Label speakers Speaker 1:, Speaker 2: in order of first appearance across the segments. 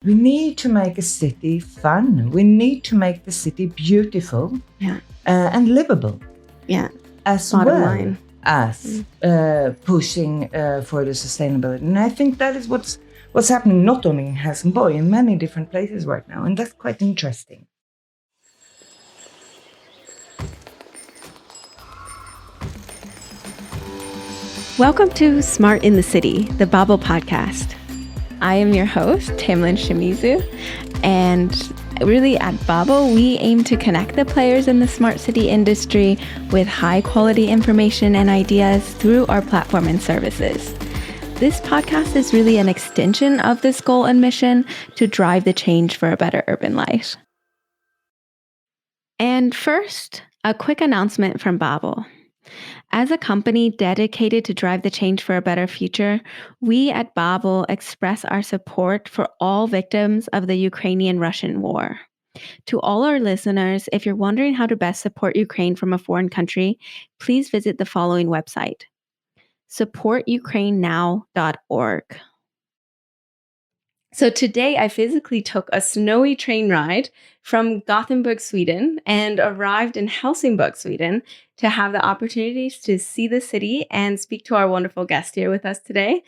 Speaker 1: We need to make a city fun. We need to make the city beautiful and livable.
Speaker 2: Yeah.
Speaker 1: As
Speaker 2: Bottom
Speaker 1: well
Speaker 2: line.
Speaker 1: as pushing for the sustainability. And I think that is what's happening not only in Helsingborg, in many different places right now. And that's quite interesting.
Speaker 2: Welcome to Smart in the City, the Babel podcast. I am your host, Tamlin Shimizu, and really at Babel, we aim to connect the players in the smart city industry with high quality information and ideas through our platform and services. This podcast is really an extension of this goal and mission to drive the change for a better urban life. And first, a quick announcement from Babel. As a company dedicated to drive the change for a better future, we at Babel express our support for all victims of the Ukrainian-Russian war. To all our listeners, if you're wondering how to best support Ukraine from a foreign country, please visit the following website: supportukrainenow.org. So today I physically took a snowy train ride from Gothenburg, Sweden, and arrived in Helsingborg, Sweden, to have the opportunities to see the city and speak to our wonderful guest here with us today,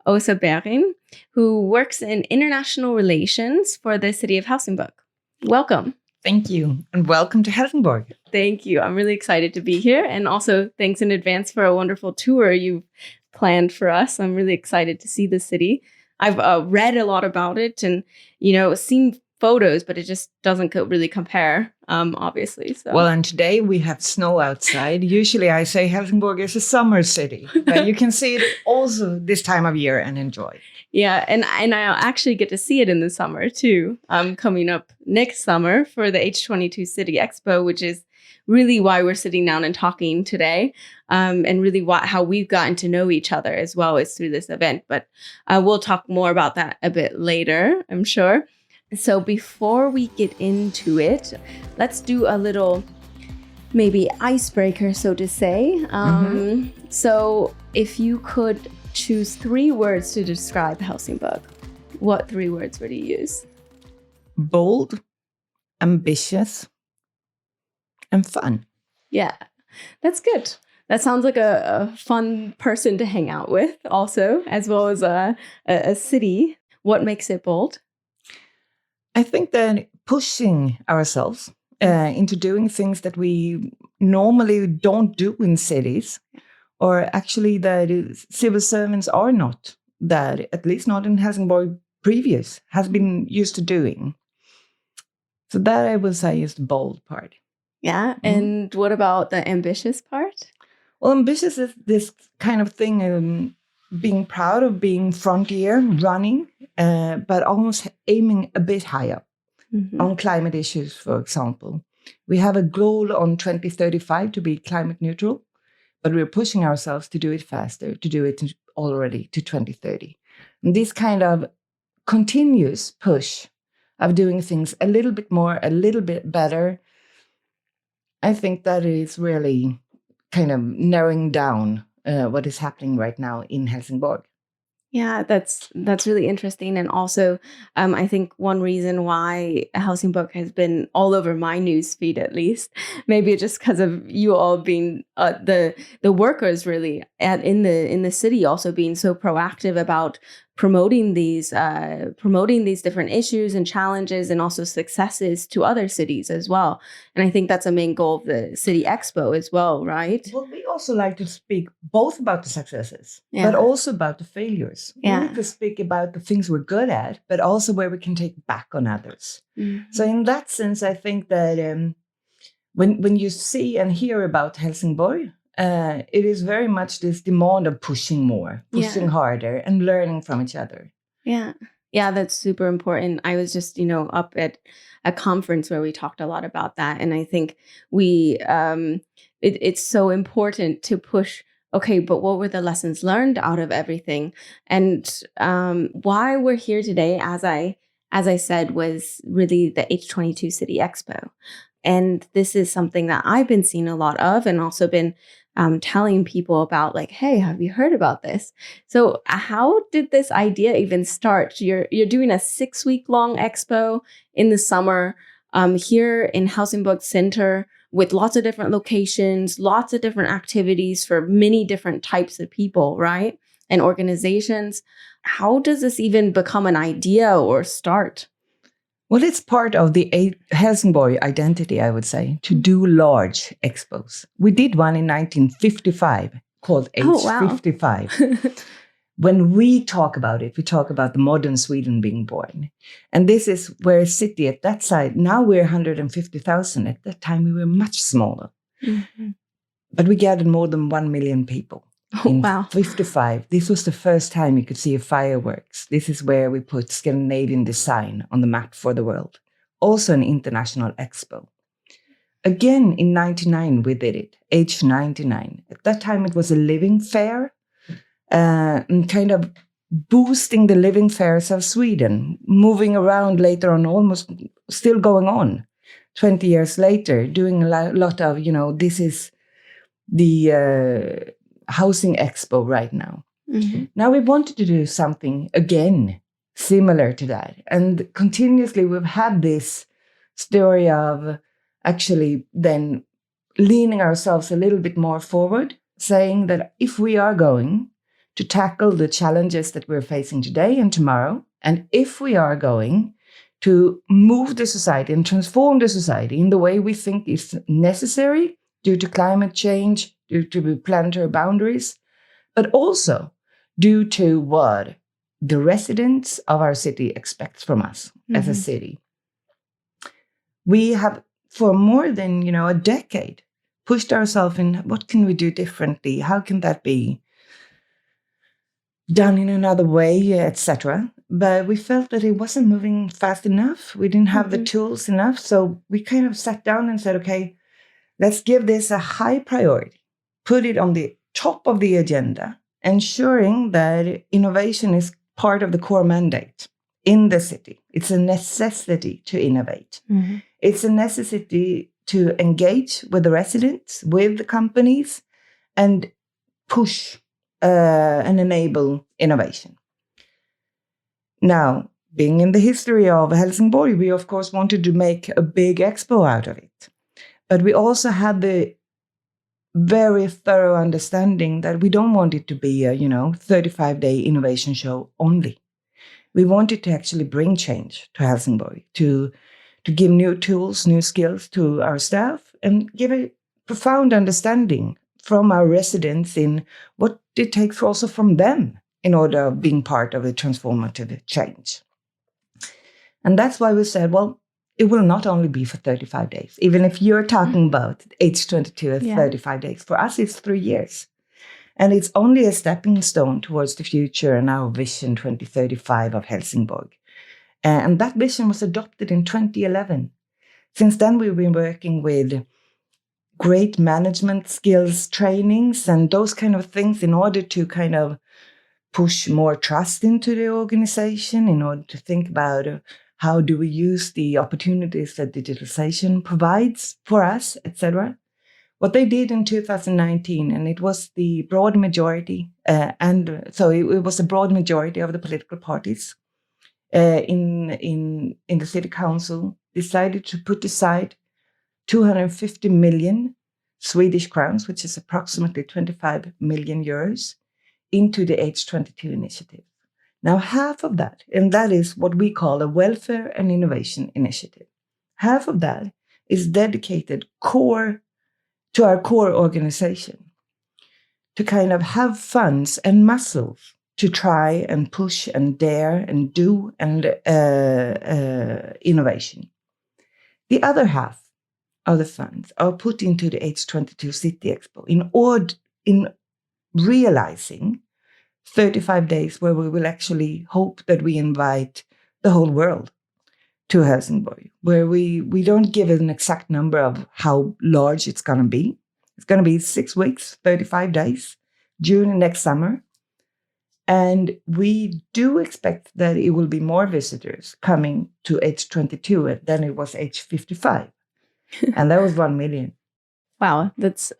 Speaker 2: Åsa Bering, who works in international relations for the city of Helsingborg. Welcome.
Speaker 1: Thank you, and welcome to Helsingborg.
Speaker 2: Thank you. I'm really excited to be here, and also thanks in advance for a wonderful tour you've planned for us. I'm really excited to see the city. I've read a lot about it and, seen photos, but it just doesn't really compare, obviously. So.
Speaker 1: Well, and today we have snow outside. Usually I say Helsingborg is a summer city, but you can see it also this time of year and enjoy.
Speaker 2: Yeah, and I'll actually get to see it in the summer too. Coming up next summer for the H22 City Expo, which is really why we're sitting down and talking today, and really how we've gotten to know each other as well is through this event. But we'll talk more about that a bit later, I'm sure. So before we get into it, let's do a little maybe icebreaker, so to say. So if you could choose 3 words to describe Helsingborg, what 3 words would you use?
Speaker 1: Bold, ambitious, and fun.
Speaker 2: Yeah, that's good. That sounds like a fun person to hang out with also, as well as a city. What makes it bold?
Speaker 1: I think that pushing ourselves into doing things that we normally don't do in cities, or actually that civil servants are not, that at least not in Helsingborg has been used to doing. So that I will say is the bold part.
Speaker 2: Yeah. And what about the ambitious part?
Speaker 1: Well, ambitious is this kind of thing, being proud of being frontier, running, but almost aiming a bit higher on climate issues, for example. We have a goal on 2035 to be climate neutral, but we're pushing ourselves to do it faster, to do it already to 2030. And this kind of continuous push of doing things a little bit more, a little bit better, I think that is really kind of narrowing down what is happening right now in Helsingborg.
Speaker 2: Yeah, that's really interesting. And also, I think one reason why Helsingborg has been all over my news feed, at least, maybe just because of you all being the workers really in the city also being so proactive about promoting these different issues and challenges and also successes to other cities as well. And I think that's a main goal of the City Expo as well, right?
Speaker 1: Well, we also like to speak both about the successes, but also about the failures. We need to speak about the things we're good at, but also where we can take back on others. So in that sense, I think that when you see and hear about Helsingborg, it is very much this demand of pushing more, pushing harder, and learning from each other.
Speaker 2: Yeah, that's super important. I was just, up at a conference where we talked a lot about that, and I think it's so important to push. Okay, but what were the lessons learned out of everything? And why we're here today, as I said, was really the H22 City Expo. And this is something that I've been seeing a lot of and also been telling people about like, hey, have you heard about this? So how did this idea even start? You're doing a 6-week-long expo in the summer here in Helsingborg Center with lots of different locations, lots of different activities for many different types of people, right? And organizations. How does this even become an idea or start?
Speaker 1: Well, it's part of the Helsingborg identity, I would say, to do large expos. We did one in 1955 called H55.
Speaker 2: Wow.
Speaker 1: When we talk about it, we talk about the modern Sweden being born. And this is where a city at that side, now we're 150,000. At that time, we were much smaller. Mm-hmm. But we gathered more than 1 million people. In 55, this was the first time you could see a fireworks. This is where we put Scandinavian design on the map for the world. Also an international expo. Again, in 99, we did it, H99. At that time, it was a living fair, and kind of boosting the living fairs of Sweden, moving around later on, almost still going on 20 years later, doing a lot of, this is the housing expo right now. Mm-hmm. Now we wanted to do something again similar to that. And continuously we've had this story of actually then leaning ourselves a little bit more forward, saying that if we are going to tackle the challenges that we're facing today and tomorrow, and if we are going to move the society and transform the society in the way we think is necessary due to climate change, due to planetary boundaries, but also due to what the residents of our city expect from us as a city. We have, for more than, a decade, pushed ourselves in what can we do differently? How can that be done in another way, etc. But we felt that it wasn't moving fast enough. We didn't have the tools enough. So we kind of sat down and said, okay, let's give this a high priority. Put it on the top of the agenda, ensuring that innovation is part of the core mandate in the city. It's a necessity to innovate. Mm-hmm. It's a necessity to engage with the residents, with the companies, and push and enable innovation. Now, being in the history of Helsingborg, we of course wanted to make a big expo out of it. But we also had the very thorough understanding that we don't want it to be a, 35-day innovation show only. We wanted to actually bring change to Helsingborg, to give new tools, new skills to our staff, and give a profound understanding from our residents in what it takes also from them in order of being part of a transformative change. And that's why we said, well, it will not only be for 35 days. Even if you're talking about H22 as 35 days, for us it's 3 years. And it's only a stepping stone towards the future and our vision 2035 of Helsingborg. And that vision was adopted in 2011. Since then, we've been working with great management skills trainings and those kind of things in order to kind of push more trust into the organization, in order to think about how do we use the opportunities that digitalization provides for us, etc. What they did in 2019, and it was the broad majority, it was a broad majority of the political parties in the city council decided to put aside 250 million Swedish crowns, which is approximately 25 million euros, into the H22 initiative. Now, half of that, and that is what we call a welfare and innovation initiative, half of that is dedicated to our core organization, to kind of have funds and muscles to try and push and dare and do and innovation. The other half of the funds are put into the H22 City Expo in realizing 35 days where we will actually hope that we invite the whole world to Helsingborg, where we don't give an exact number of how large it's going to be. It's going to be 6 weeks, 35 days, June next summer. And we do expect that it will be more visitors coming to H22 than it was H55. And that was 1 million.
Speaker 2: Wow, that's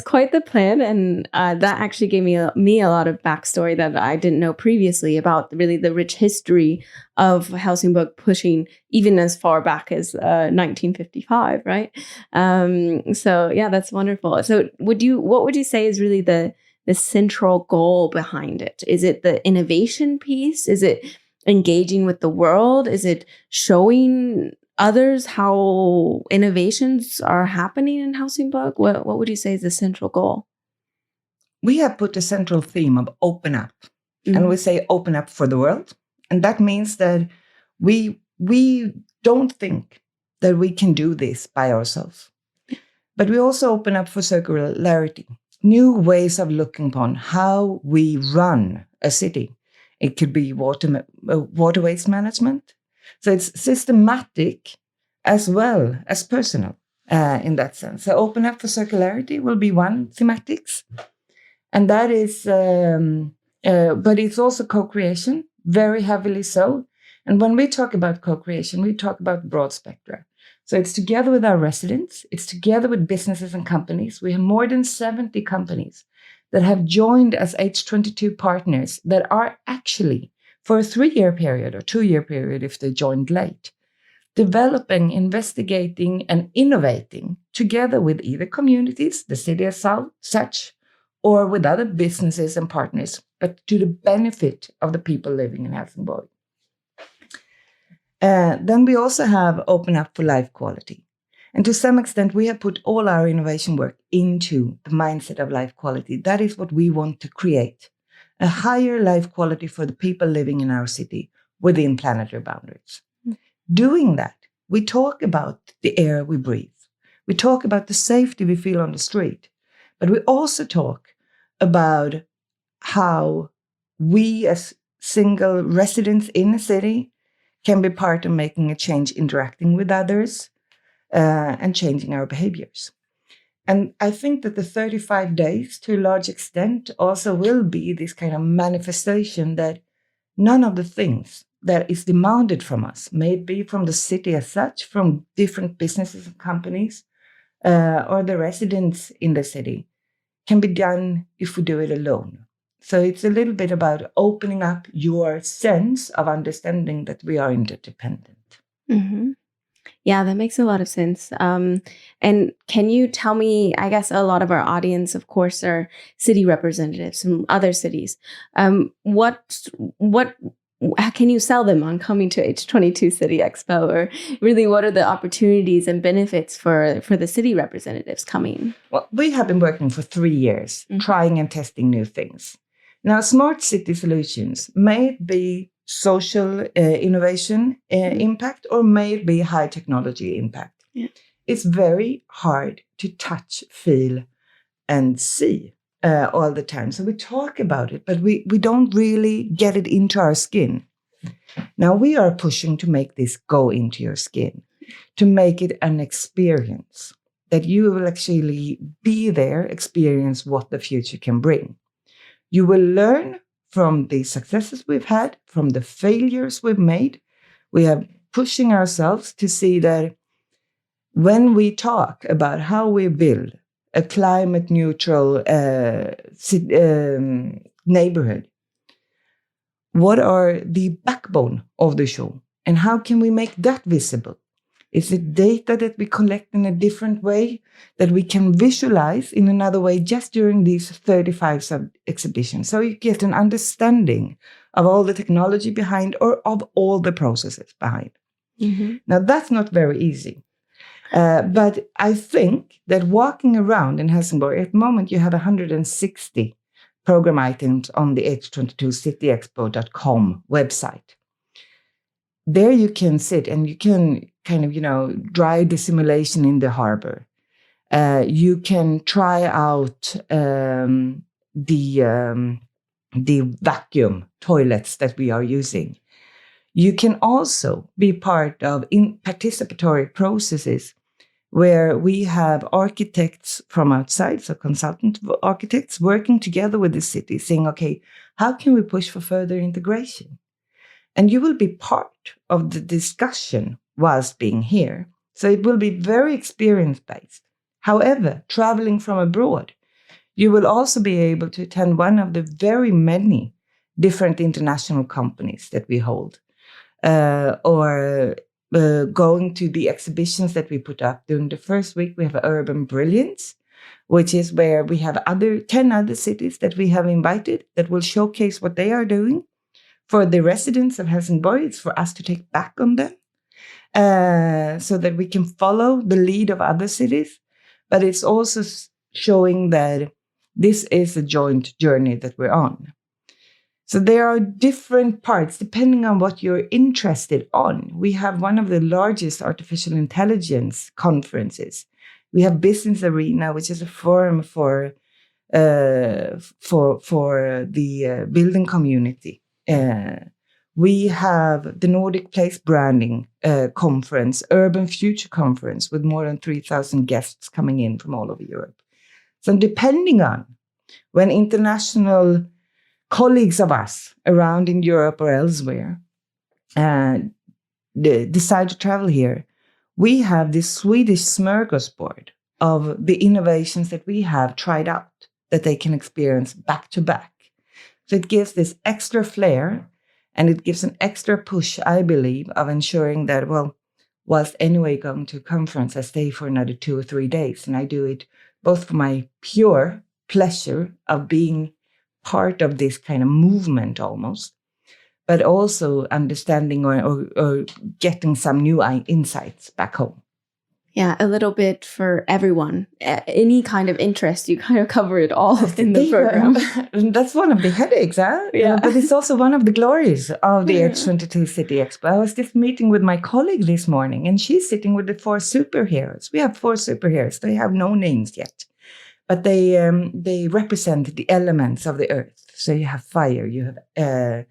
Speaker 2: quite the plan, and that actually gave me a lot of backstory that I didn't know previously about really the rich history of Helsingborg pushing even as far back as 1955, right? So yeah, that's wonderful. So what would you say is really the central goal behind it? Is it the innovation piece? Is it engaging with the world? Is it showing others how innovations are happening in Helsingborg? What would you say is the central goal?
Speaker 1: We have put a central theme of open up, and we say open up for the world. And that means that we don't think that we can do this by ourselves, but we also open up for circularity, new ways of looking upon how we run a city. It could be water waste management. So it's systematic as well as personal in that sense. So open up for circularity will be one thematics. And that is, but it's also co-creation, very heavily so. And when we talk about co-creation, we talk about broad spectra. So it's together with our residents, it's together with businesses and companies. We have more than 70 companies that have joined as H22 partners that are actually, for a 3-year period or 2-year period if they joined late, developing, investigating, and innovating together with either communities, the city as such, or with other businesses and partners, but to the benefit of the people living in Helsingborg. Then we also have Open Up for Life Quality. And to some extent, we have put all our innovation work into the mindset of life quality. That is what we want to create, a higher life quality for the people living in our city within planetary boundaries. Doing that, we talk about the air we breathe. We talk about the safety we feel on the street. But we also talk about how we as single residents in a city can be part of making a change, interacting with others, and changing our behaviors. And I think that the 35 days, to a large extent, also will be this kind of manifestation that none of the things that is demanded from us, may it be from the city as such, from different businesses and companies, or the residents in the city, can be done if we do it alone. So it's a little bit about opening up your sense of understanding that we are interdependent.
Speaker 2: Mm-hmm. Yeah, that makes a lot of sense. And can you tell me, I guess a lot of our audience, of course, are city representatives from other cities. How can you sell them on coming to H22 City Expo? Or really, what are the opportunities and benefits for the city representatives coming?
Speaker 1: Well, we have been working for 3 years, trying and testing new things. Now, smart city solutions may be social innovation impact, or may it be high technology impact. Yeah. It's very hard to touch, feel, and see all the time. So we talk about it, but we don't really get it into our skin. Now we are pushing to make this go into your skin, to make it an experience, that you will actually be there, experience what the future can bring. You will learn from the successes we've had, from the failures we've made. We are pushing ourselves to see that when we talk about how we build a climate neutral neighborhood, what are the backbone of the show, and how can we make that visible? Is it data that we collect in a different way, that we can visualize in another way just during these 35 sub-exhibitions? So you get an understanding of all the technology behind, or of all the processes behind. Mm-hmm. Now, that's not very easy. But I think that walking around in Helsingborg, at the moment you have 160 program items on the H22cityexpo.com website. There you can sit and you can kind of, try the simulation in the harbor. You can try out the vacuum toilets that we are using. You can also be part of participatory processes where we have architects from outside, so consultant architects, working together with the city, saying, okay, how can we push for further integration? And you will be part of the discussion whilst being here. So it will be very experience-based. However, traveling from abroad, you will also be able to attend one of the very many different international companies that we hold, or going to the exhibitions that we put up. During the first week, we have Urban Brilliance, which is where we have 10 other cities that we have invited that will showcase what they are doing. For the residents of Helsingborg, it's for us to take back on them, so that we can follow the lead of other cities. But it's also showing that this is a joint journey that we're on. So there are different parts depending on what you're interested on. We have one of the largest artificial intelligence conferences. We have Business Arena, which is a forum for the building community. We have the Nordic Place Branding Conference, Urban Future Conference, with more than 3,000 guests coming in from all over Europe. So depending on when international colleagues of us around in Europe or elsewhere decide to travel here, we have this Swedish smorgasbord of the innovations that we have tried out that they can experience back to back. So it gives this extra flair, and it gives an extra push, I believe, of ensuring that, well, whilst anyway going to a conference, I stay for another 2 or 3 days, and I do it both for my pure pleasure of being part of this kind of movement almost, but also understanding or getting some new insights back home.
Speaker 2: Yeah, a little bit for everyone. Any kind of interest, you kind of cover it all in the program.
Speaker 1: That's one of the headaches, huh?
Speaker 2: Yeah.
Speaker 1: But it's also one of the glories of the H22 City Expo. I was just meeting with my colleague this morning, and she's sitting with the 4 superheroes. We have 4 superheroes. They have no names yet, but they represent the elements of the earth. So you have fire, you have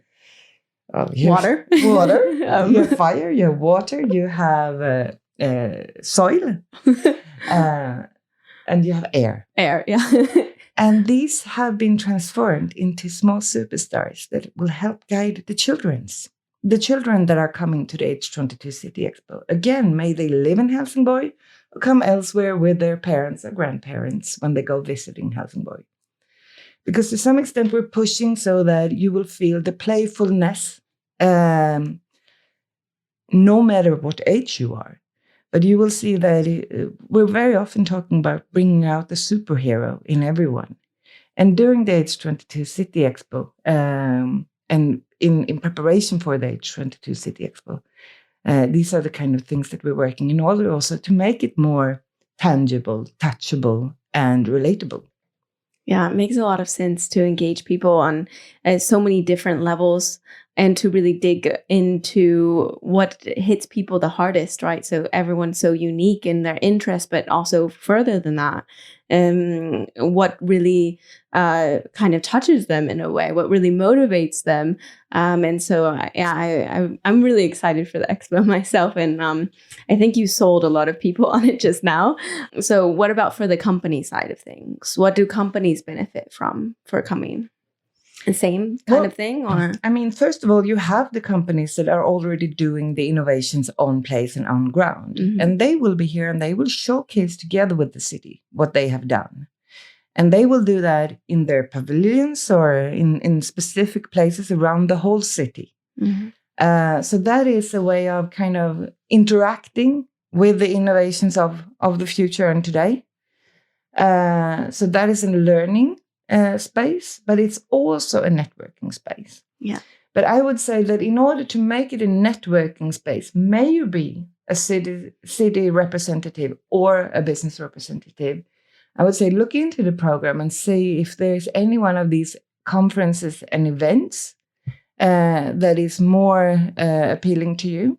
Speaker 2: water,
Speaker 1: you have fire, you have water, you have soil, and you have air.
Speaker 2: Air, yeah.
Speaker 1: And these have been transformed into small superstars that will help guide the children that are coming to the H22 City Expo. Again, may they live in Helsingborg or come elsewhere with their parents or grandparents when they go visiting Helsingborg. Because to some extent, we're pushing so that you will feel the playfulness, no matter what age you are. But you will see that we're very often talking about bringing out the superhero in everyone. And during the H22 City Expo, and in preparation for the H22 City Expo, these are the kind of things that we're working in order also to make it more tangible, touchable, and relatable.
Speaker 2: Yeah, it makes a lot of sense to engage people on so many different levels and to really dig into what hits people the hardest, right? So everyone's so unique in their interest, but also further than that, what really kind of touches them in a way, what really motivates them. And so, I'm really excited for the expo myself. And I think you sold a lot of people on it just now. So what about for the company side of things? What do companies benefit from for coming? The same kind of thing? Or
Speaker 1: I mean, first of all, you have the companies that are already doing the innovations on place and on ground. Mm-hmm. And they will be here and they will showcase together with the city what they have done. And they will do that in their pavilions or in specific places around the whole city. Mm-hmm. So that is a way of kind of interacting with the innovations of the future and today. So that is a learning space, but it's also a networking space.
Speaker 2: Yeah.
Speaker 1: But I would say that in order to make it a networking space, may you be a city representative or a business representative, I would say look into the program and see if there's any one of these conferences and events that is more appealing to you.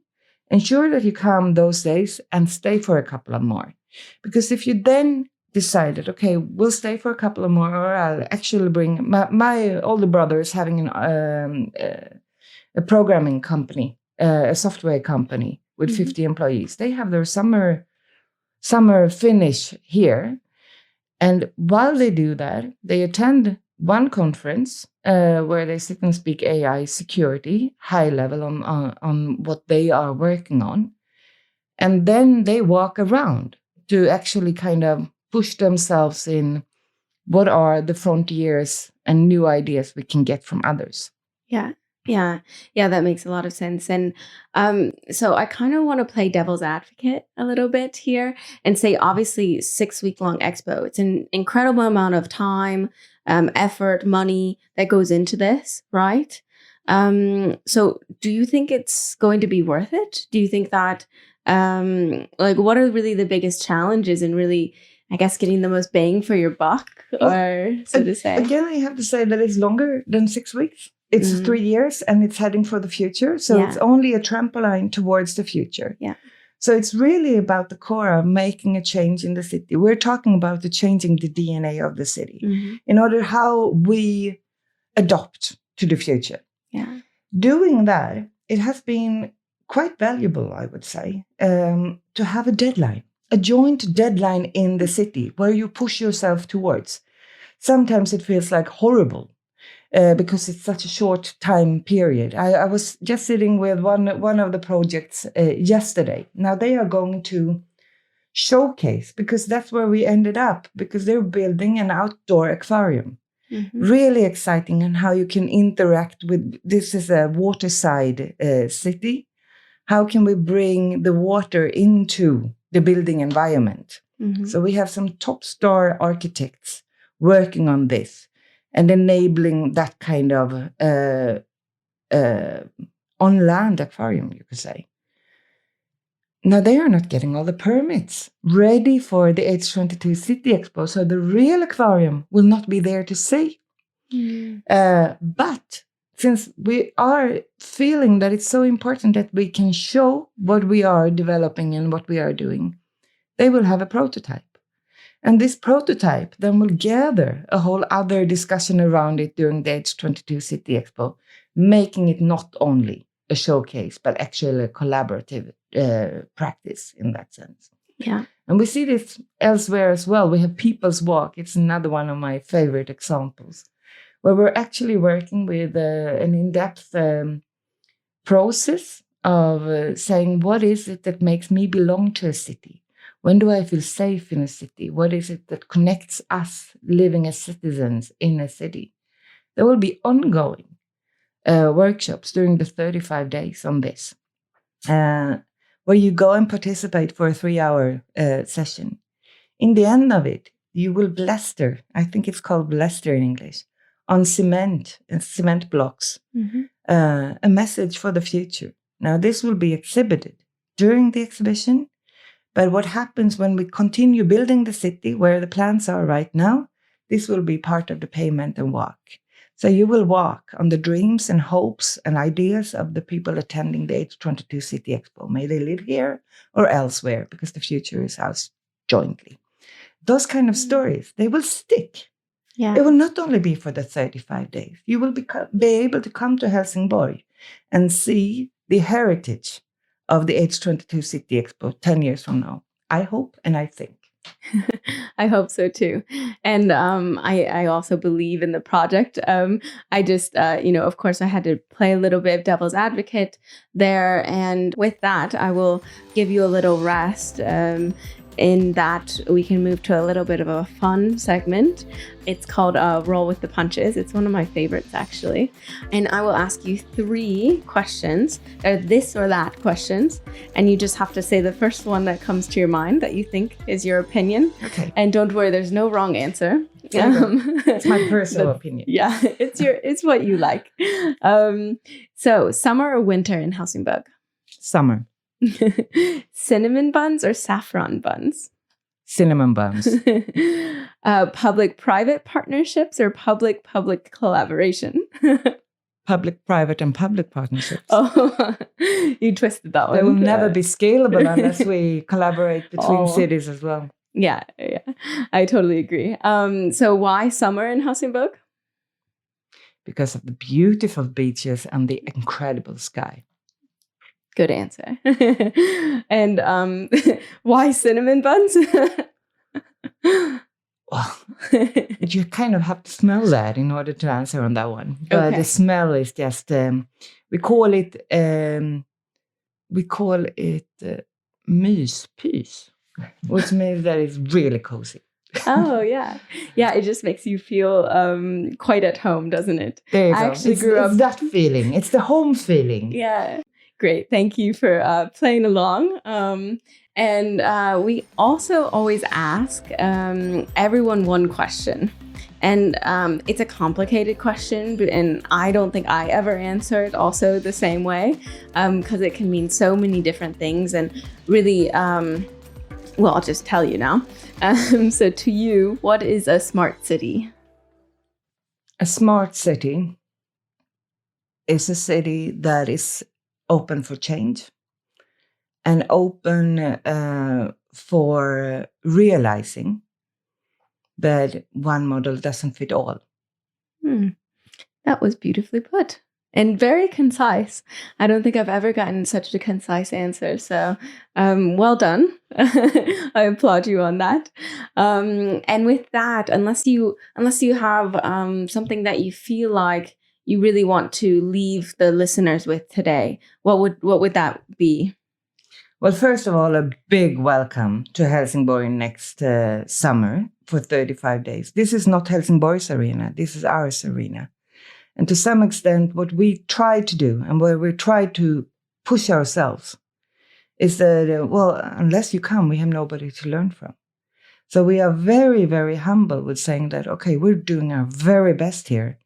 Speaker 1: Ensure that you come those days and stay for a couple of more. Because if you then decided, okay, we'll stay for a couple of more, or I'll actually bring my older brother is having a programming company, a software company with 50 employees. They have their summer finish here. And while they do that, they attend one conference where they sit and speak AI security, high level on what they are working on. And then they walk around to actually kind of push themselves in what are the frontiers and new ideas we can get from others.
Speaker 2: Yeah, that makes a lot of sense. And so I kind of want to play devil's advocate a little bit here and say, obviously, 6-week-long expo, it's an incredible amount of time, effort, money that goes into this, right? So do you think it's going to be worth it? Do you think that, what are really the biggest challenges in really, I guess, getting the most bang for your buck, or so to say?
Speaker 1: Again, I have to say that it's longer than 6 weeks. It's 3 years and it's heading for the future. So it's only a trampoline towards the future.
Speaker 2: Yeah.
Speaker 1: So it's really about the core of making a change in the city. We're talking about changing the DNA of the city in order how we adopt to the future.
Speaker 2: Yeah.
Speaker 1: Doing that, it has been quite valuable, I would say, to have a deadline, a joint deadline in the city where you push yourself towards. Sometimes it feels like horrible. Because it's such a short time period. I was just sitting with one of the projects yesterday. Now they are going to showcase, because that's where we ended up, because they're building an outdoor aquarium. Really exciting, and how you can interact with, this is a waterside city. How can we bring the water into the building environment? So we have some top star architects working on this and enabling that kind of on-land aquarium, you could say. Now, they are not getting all the permits ready for the H22 City Expo, so the real aquarium will not be there to see. But since we are feeling that it's so important that we can show what we are developing and what we are doing, they will have a prototype. And this prototype then will gather a whole other discussion around it during the H22 City Expo, making it not only a showcase, but actually a collaborative practice in that sense.
Speaker 2: Yeah.
Speaker 1: And we see this elsewhere as well. We have People's Walk. It's another one of my favorite examples, where we're actually working with an in-depth process of saying, what is it that makes me belong to a city? When do I feel safe in a city? What is it that connects us living as citizens in a city? There will be ongoing workshops during the 35 days on this, where you go and participate for a 3-hour session. In the end of it, you will blaster, I think it's called blaster in English, on cement blocks, a message for the future. Now, this will be exhibited during the exhibition. But what happens when we continue building the city where the plans are right now, this will be part of the payment and walk. So you will walk on the dreams and hopes and ideas of the people attending the H22 City Expo. May they live here or elsewhere, because the future is ours jointly. Those kind of stories, they will stick.
Speaker 2: Yeah.
Speaker 1: It will not only be for the 35 days. You will be able to come to Helsingborg and see the heritage of the H22 City Expo 10 years from now. I hope and I think.
Speaker 2: I hope so too. And I also believe in the project. I just, of course, I had to play a little bit of devil's advocate there. And with that, I will give you a little rest. In that we can move to a little bit of a fun segment. It's called Roll with the Punches. It's one of my favorites, actually. And I will ask you 3 questions. They're this or that questions. And you just have to say the first one that comes to your mind that you think is your opinion.
Speaker 1: Okay.
Speaker 2: And don't worry, there's no wrong answer.
Speaker 1: It's my personal opinion.
Speaker 2: Yeah, it's what you like. So summer or winter in Helsingborg?
Speaker 1: Summer.
Speaker 2: Cinnamon buns or saffron buns?
Speaker 1: Cinnamon buns.
Speaker 2: Public-private partnerships or public-public collaboration?
Speaker 1: Public-private and public partnerships.
Speaker 2: Oh, you twisted that one.
Speaker 1: They will never be scalable unless we collaborate between cities as well.
Speaker 2: Yeah, I totally agree. So why summer in Helsingborg?
Speaker 1: Because of the beautiful beaches and the incredible sky.
Speaker 2: Good answer. And why cinnamon buns?
Speaker 1: Well, you kind of have to smell that in order to answer on that one. But the smell is just, we call it myspys, which means that it's really cozy.
Speaker 2: Oh, yeah. Yeah, it just makes you feel quite at home, doesn't it?
Speaker 1: There you
Speaker 2: I
Speaker 1: go.
Speaker 2: actually
Speaker 1: It's,
Speaker 2: grew up.
Speaker 1: it's that feeling. It's the home feeling.
Speaker 2: Yeah. Great. Thank you for playing along. And we also always ask everyone one question. And it's a complicated question, and I don't think I ever answer it also the same way, because it can mean so many different things. And really, well, I'll just tell you now. So to you, what is a smart city?
Speaker 1: A smart city is a city that is open for change and open for realizing that one model doesn't fit all.
Speaker 2: That was beautifully put and very concise. I don't think I've ever gotten such a concise answer. So well done. I applaud you on that. And with that, unless you have something that you feel like you really want to leave the listeners with today, what would that be?
Speaker 1: Well, first of all, a big welcome to Helsingborg next summer for 35 days. This is not Helsingborg's arena. This is ours arena. And to some extent, what we try to do and where we try to push ourselves is that, well, unless you come, we have nobody to learn from. So we are very, very humble with saying that, okay, we're doing our very best here,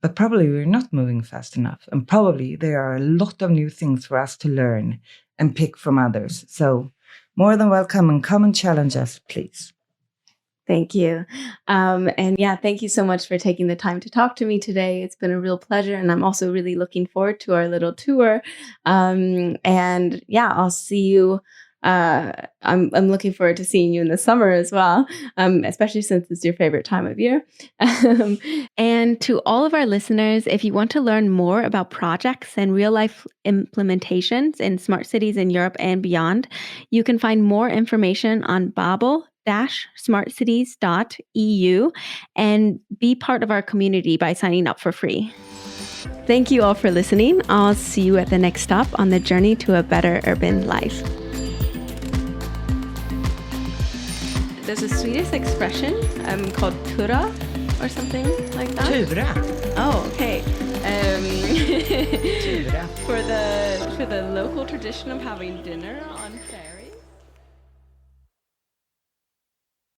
Speaker 1: but probably we're not moving fast enough. And probably there are a lot of new things for us to learn and pick from others. So more than welcome, and come and challenge us, please.
Speaker 2: Thank you. And yeah, thank you so much for taking the time to talk to me today. It's been a real pleasure. And I'm also really looking forward to our little tour. And yeah, I'll see you. I'm looking forward to seeing you in the summer as well, especially since it's your favorite time of year. And to all of our listeners, if you want to learn more about projects and real life implementations in smart cities in Europe and beyond, you can find more information on babel-smartcities.eu and be part of our community by signing up for free. Thank you all for listening. I'll see you at the next stop on the journey to a better urban life. There's a Swedish expression called tura or something like that.
Speaker 1: Tura.
Speaker 2: Oh, okay.
Speaker 1: Tura.
Speaker 2: For the local tradition of having dinner on Saturday.